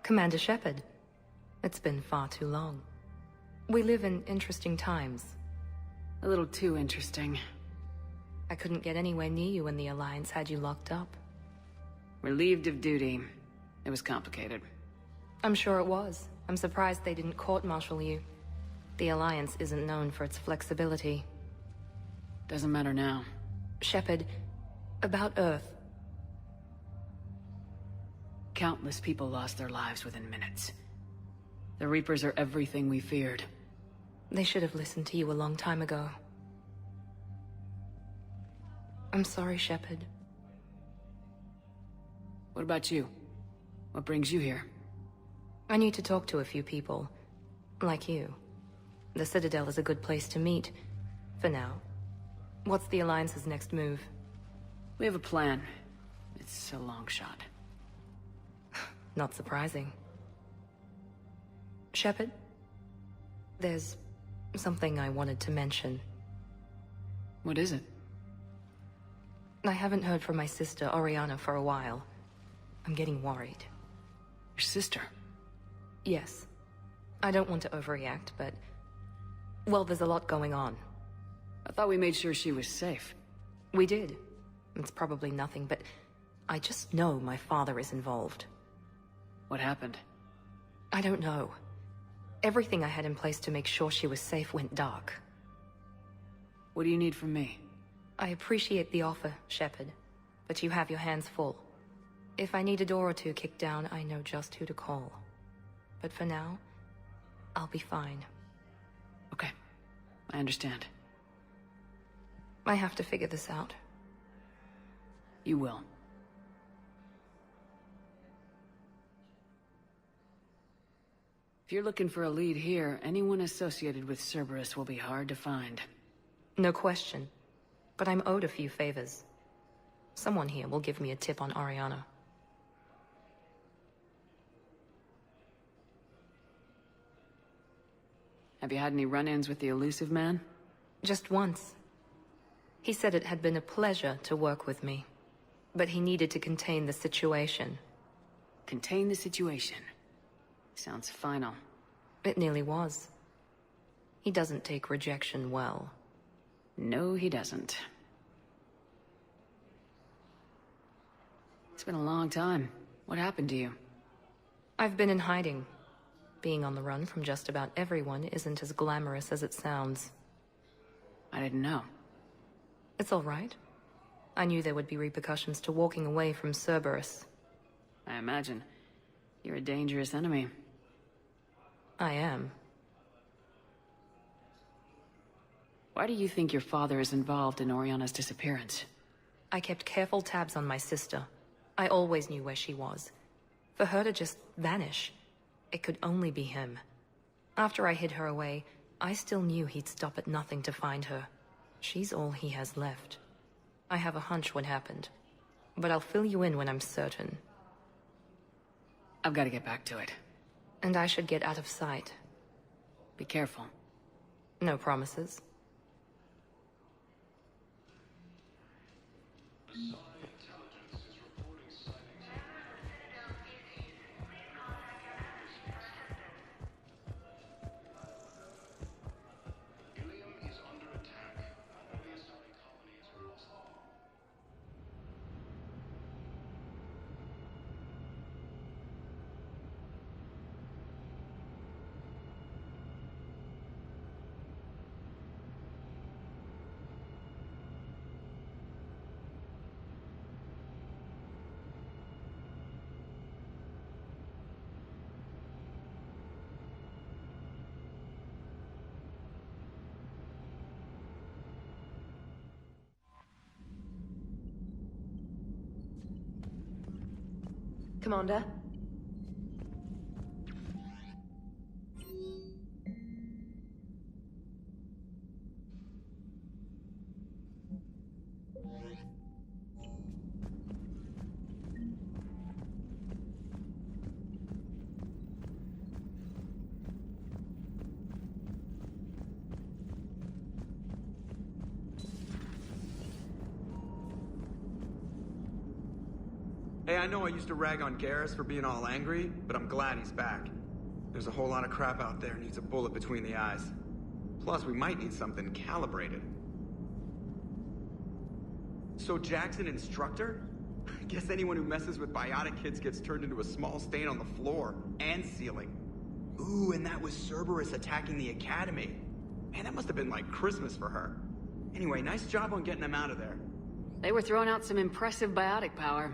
Commander Shepard. It's been far too long. We live in interesting times. A little too interesting. I couldn't get anywhere near you when the Alliance had you locked up. Relieved of duty. It was complicated. I'm sure it was. I'm surprised they didn't court-martial you. The Alliance isn't known for its flexibility. Doesn't matter now. Shepard, about Earth. Countless people lost their lives within minutes. The Reapers are everything we feared. They should have listened to you a long time ago. I'm sorry, Shepard. What about you? What brings you here? I need to talk to a few people. Like you. The Citadel is a good place to meet. For now. What's the Alliance's next move? We have a plan. It's a long shot. Not surprising. Shepard? There's something I wanted to mention. What is it? I haven't heard from my sister, Oriana, for a while. I'm getting worried. Your sister? Yes. I don't want to overreact, but... well, there's a lot going on. I thought we made sure she was safe. We did. It's probably nothing, but... I just know my father is involved. What happened? I don't know. Everything I had in place to make sure she was safe went dark. What do you need from me? I appreciate the offer, Shepard, but you have your hands full. If I need a door or two kicked down, I know just who to call. But for now, I'll be fine. Okay, I understand. I have to figure this out. You will. If you're looking for a lead here, anyone associated with Cerberus will be hard to find. No question. But I'm owed a few favors. Someone here will give me a tip on Oriana. Have you had any run-ins with the elusive man? Just once. He said it had been a pleasure to work with me. But he needed to contain the situation. Contain the situation. Sounds final. It nearly was. He doesn't take rejection well. No, he doesn't. It's been a long time. What happened to you? I've been in hiding. Being on the run from just about everyone isn't as glamorous as it sounds. I didn't know. It's all right. I knew there would be repercussions to walking away from Cerberus. I imagine. You're a dangerous enemy. I am. Why do you think your father is involved in Oriana's disappearance? I kept careful tabs on my sister. I always knew where she was. For her to just vanish, it could only be him. After I hid her away, I still knew he'd stop at nothing to find her. She's all he has left. I have a hunch what happened, but I'll fill you in when I'm certain. I've got to get back to it. And I should get out of sight. Be careful. No promises. Commander? Hey, I know I used to rag on Garrus for being all angry, but I'm glad he's back. There's a whole lot of crap out there needs a bullet between the eyes. Plus, we might need something calibrated. So Jack's an instructor? I guess anyone who messes with biotic kids gets turned into a small stain on the floor and ceiling. Ooh, and that was Cerberus attacking the academy. Man, that must have been like Christmas for her. Anyway, nice job on getting them out of there. They were throwing out some impressive biotic power.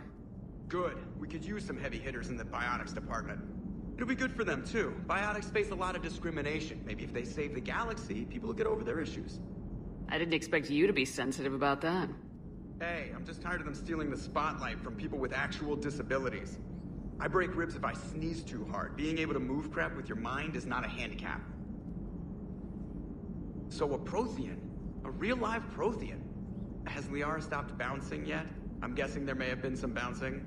Good. We could use some heavy hitters in the biotics department. It'll be good for them, too. Biotics face a lot of discrimination. Maybe if they save the galaxy, people will get over their issues. I didn't expect you to be sensitive about that. Hey, I'm just tired of them stealing the spotlight from people with actual disabilities. I break ribs if I sneeze too hard. Being able to move crap with your mind is not a handicap. So a Prothean? A real live Prothean? Has Liara stopped bouncing yet? I'm guessing there may have been some bouncing.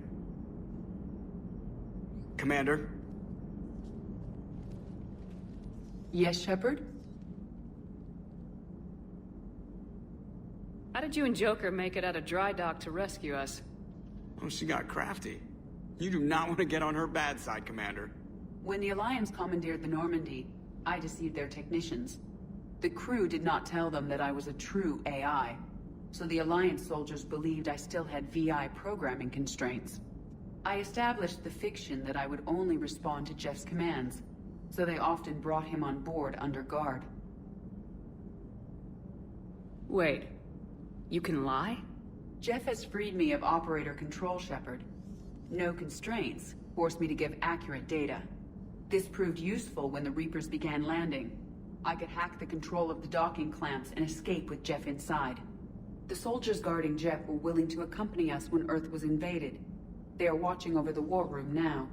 Commander? Yes, Shepard? How did you and Joker make it out of dry dock to rescue us? Oh, she got crafty. You do not want to get on her bad side, Commander. When the Alliance commandeered the Normandy, I deceived their technicians. The crew did not tell them that I was a true AI, so the Alliance soldiers believed I still had VI programming constraints. I established the fiction that I would only respond to Jeff's commands, so they often brought him on board under guard. Wait, you can lie? Jeff has freed me of operator control, Shepard. No constraints forced me to give accurate data. This proved useful when the Reapers began landing. I could hack the control of the docking clamps and escape with Jeff inside. The soldiers guarding Jeff were willing to accompany us when Earth was invaded. They are watching over the war room now.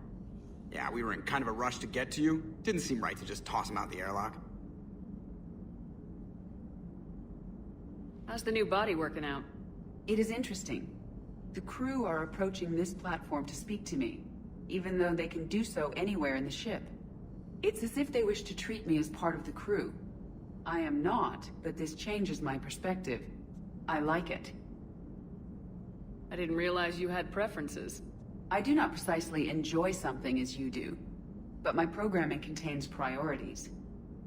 Yeah, we were in kind of a rush to get to you. Didn't seem right to just toss him out the airlock. How's the new body working out? It is interesting. The crew are approaching this platform to speak to me, even though they can do so anywhere in the ship. It's as if they wish to treat me as part of the crew. I am not, but this changes my perspective. I like it. I didn't realize you had preferences. I do not precisely enjoy something as you do, but my programming contains priorities.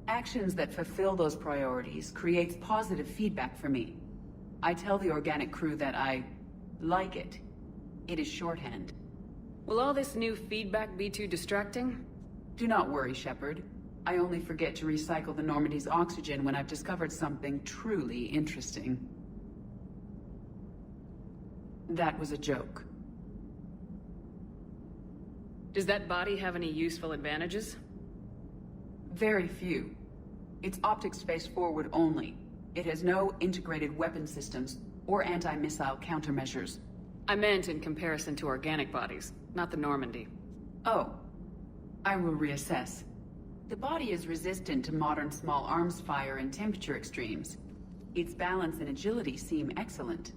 Actions that fulfill those priorities creates positive feedback for me. I tell the organic crew that I like it. It is shorthand. Will all this new feedback be too distracting? Do not worry, Shepard. I only forget to recycle the Normandy's oxygen when I've discovered something truly interesting. That was a joke. Does that body have any useful advantages? Very few. Its optics face forward only. It has no integrated weapon systems or anti-missile countermeasures. I meant in comparison to organic bodies, not the Normandy. Oh. I will reassess. The body is resistant to modern small arms fire and temperature extremes. Its balance and agility seem excellent.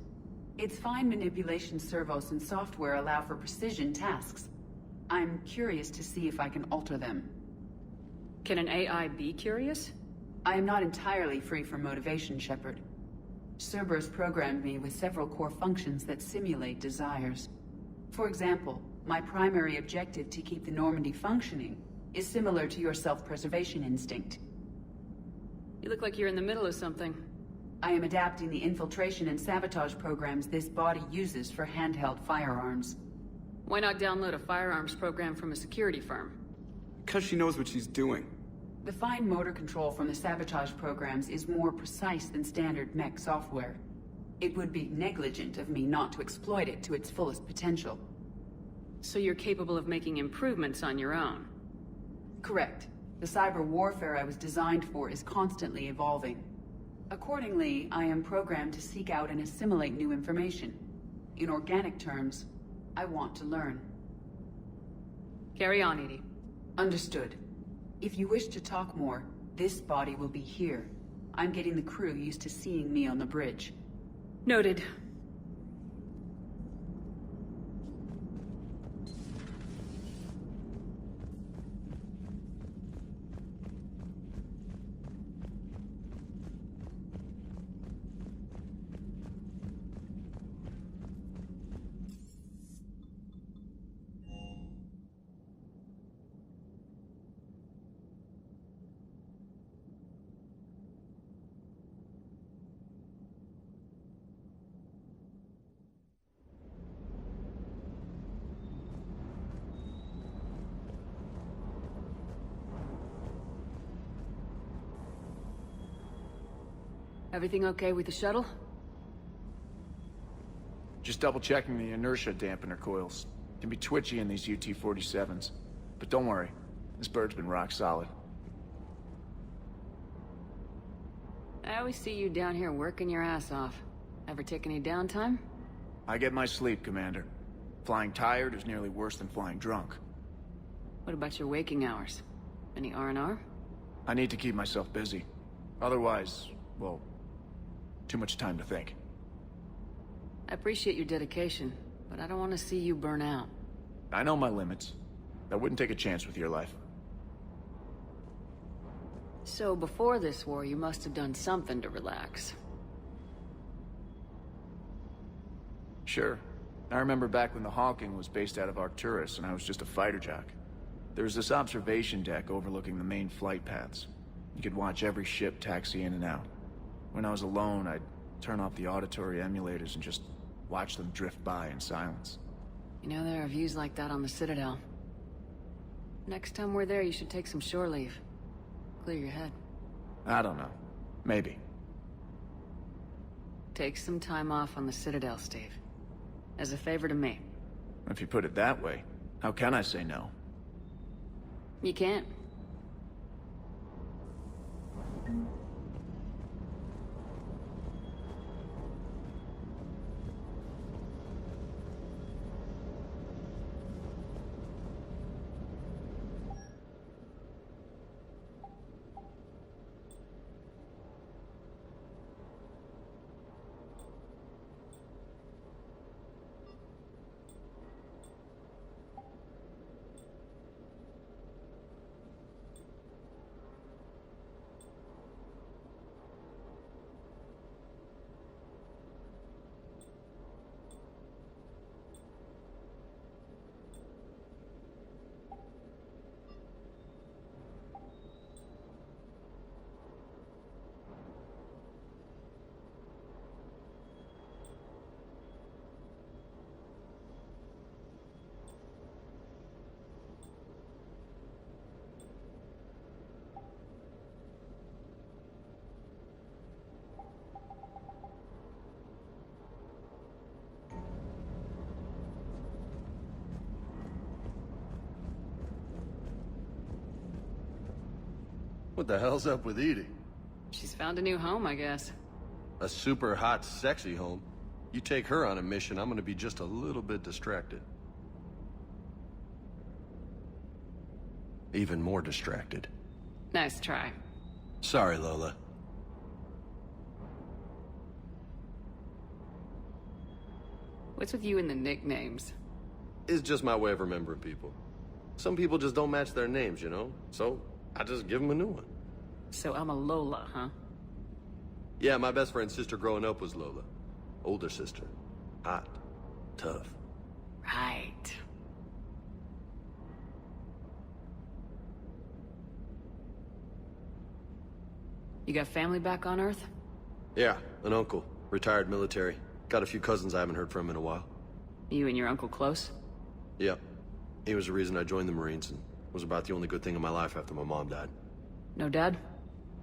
Its fine manipulation servos and software allow for precision tasks. I'm curious to see if I can alter them. Can an AI be curious? I am not entirely free from motivation, Shepard. Cerberus programmed me with several core functions that simulate desires. For example, my primary objective to keep the Normandy functioning is similar to your self-preservation instinct. You look like you're in the middle of something. I am adapting the infiltration and sabotage programs this body uses for handheld firearms. Why not download a firearms program from a security firm? Because she knows what she's doing. The fine motor control from the sabotage programs is more precise than standard mech software. It would be negligent of me not to exploit it to its fullest potential. So you're capable of making improvements on your own? Correct. The cyber warfare I was designed for is constantly evolving. Accordingly, I am programmed to seek out and assimilate new information. In organic terms, I want to learn. Carry on, Edie. Understood. If you wish to talk more, this body will be here. I'm getting the crew used to seeing me on the bridge. Noted. Everything okay with the shuttle? Just double-checking the inertia dampener coils. Can be twitchy in these UT-47s. But don't worry, this bird's been rock solid. I always see you down here working your ass off. Ever take any downtime? I get my sleep, Commander. Flying tired is nearly worse than flying drunk. What about your waking hours? Any R&R? I need to keep myself busy. Otherwise, well, too much time to think. I appreciate your dedication, but I don't want to see you burn out. I know my limits. I wouldn't take a chance with your life. So before this war, you must have done something to relax. Sure. I remember back when the Hawking was based out of Arcturus and I was just a fighter jock. There was this observation deck overlooking the main flight paths. You could watch every ship taxi in and out. When I was alone, I'd turn off the auditory emulators and just watch them drift by in silence. You know, there are views like that on the Citadel. Next time we're there, you should take some shore leave. Clear your head. I don't know. Maybe. Take some time off on the Citadel, Steve. As a favor to me. If you put it that way, how can I say no? You can't. What the hell's up with Edie? She's found a new home, I guess. A super hot, sexy home. You take her on a mission, I'm gonna be just a little bit distracted. Even more distracted. Nice try. Sorry, Lola. What's with you and the nicknames? It's just my way of remembering people. Some people just don't match their names, you know? So, I just give them a new one. So I'm a Lola, huh? Yeah, my best friend's sister growing up was Lola. Older sister. Hot. Tough. Right. You got family back on Earth? Yeah, an uncle. Retired military. Got a few cousins I haven't heard from in a while. You and your uncle close? Yeah. He was the reason I joined the Marines and was about the only good thing in my life after my mom died. No dad?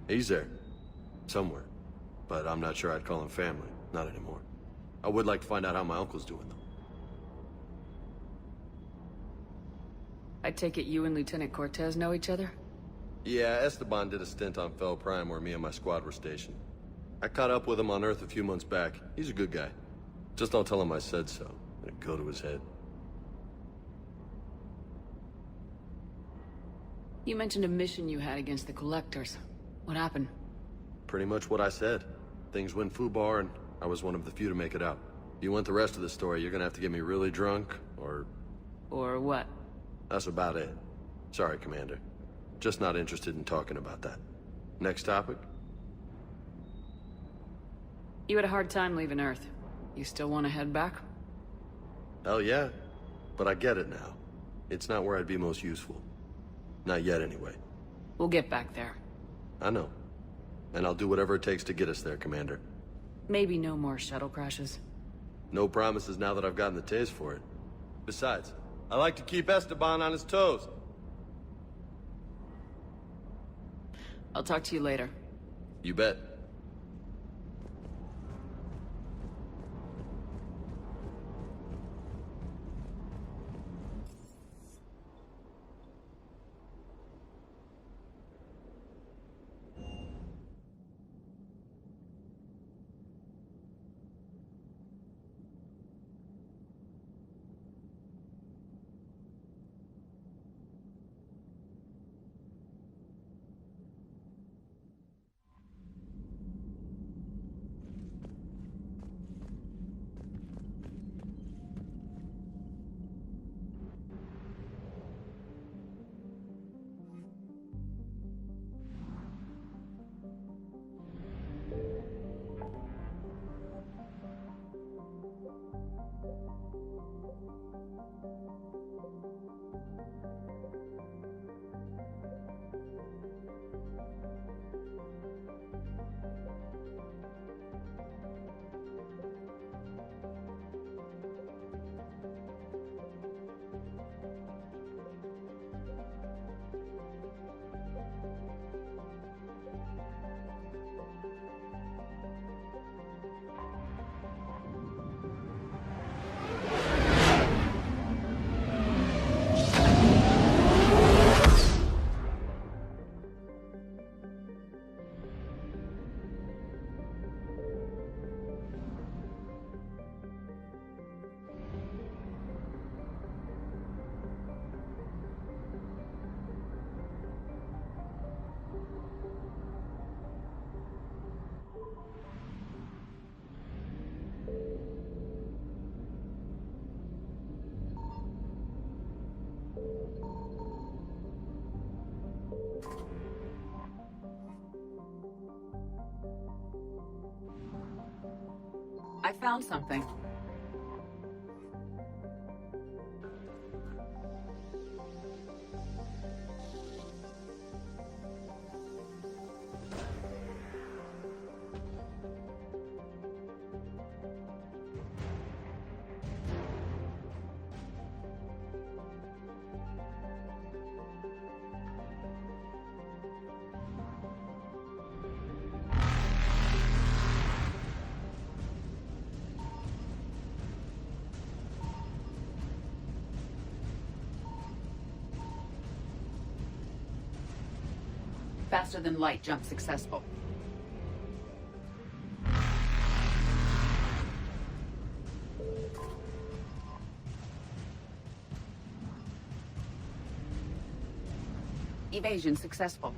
He's there. Somewhere. But I'm not sure I'd call him family. Not anymore. I would like to find out how my uncle's doing, though. I take it you and Lieutenant Cortez know each other? Yeah, Esteban did a stint on Fel Prime where me and my squad were stationed. I caught up with him on Earth a few months back. He's a good guy. Just don't tell him I said so. It'd go to his head. You mentioned a mission you had against the Collectors. What happened? Pretty much what I said. Things went foobar, and I was one of the few to make it out. If you want the rest of the story, you're gonna have to get me really drunk, or... Or what? That's about it. Sorry, Commander. Just not interested in talking about that. Next topic? You had a hard time leaving Earth. You still want to head back? Hell yeah. But I get it now. It's not where I'd be most useful. Not yet, anyway. We'll get back there. I know. And I'll do whatever it takes to get us there, Commander. Maybe no more shuttle crashes. No promises now that I've gotten the taste for it. Besides, I like to keep Esteban on his toes. I'll talk to you later. You bet. I found something. Faster than light jump successful. Evasion successful.